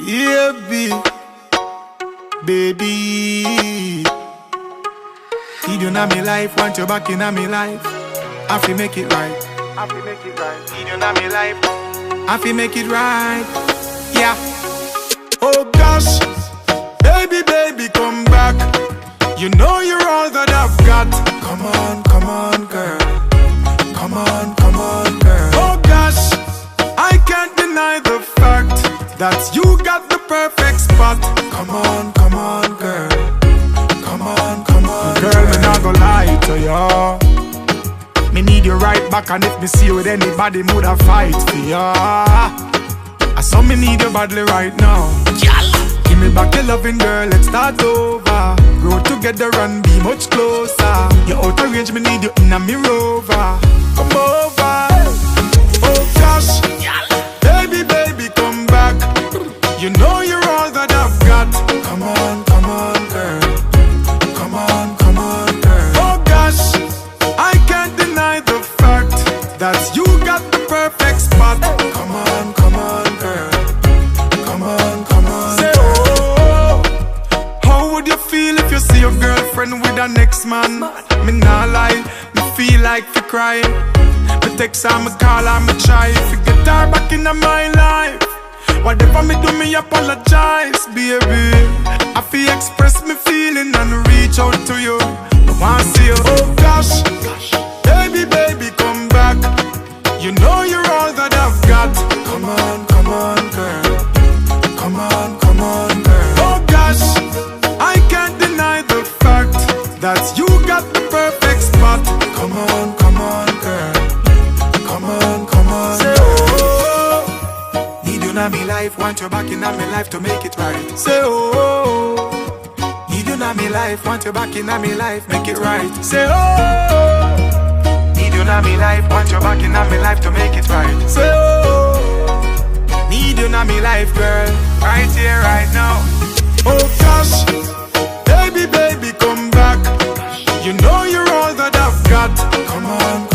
Yeah, baby. Need you in my life, want you back in my life. I feel make it right. I feel make it right. Need you in my life. I feel make it right. Yeah. Oh gosh, baby, come back. You know you're all that I've got. Come on, girl. Come on, girl. Oh gosh, I can't deny the fact that you got the perfect spot. Come on, girl. Come on, girl. Me not gonna lie to you. Me need you right back, and if me see you with anybody, me woulda fight for ya. I saw me need you badly right now. Give me back your loving, girl, let's start over. Grow together and be much closer. You're out of range, me need you in a me rover. Come over. Oh gosh, baby, come back. You know you're all that I've got. Come on, girl. Come on, girl. Oh gosh, I can't deny the fact that you got the perfect spot. Come on, girl. Come on. Say oh, how would you feel if you see your girlfriend with her next man? Me nah lie, me feel like to cry. Me text her, me call her, me try to get her back in my life. Whatever me do, me apologize, baby. I feel express me feeling and reach out to you. I wanna see you. Oh gosh, baby, come back. You know you're all that I've got. Come on, girl. Come on, girl. Oh gosh, I can't deny the fact that you got the perfect spot. Come on, girl. Come on. Say oh, need you in my life, want you back in my life to make it right. Say oh, need you in my life, want you back in my life, make it right. Say oh, need you in my life, want you back in my life to make it right. Say oh, need you in my life, girl, right here, right now. Oh gosh, baby, come back. You know you're all that I've got. Come on.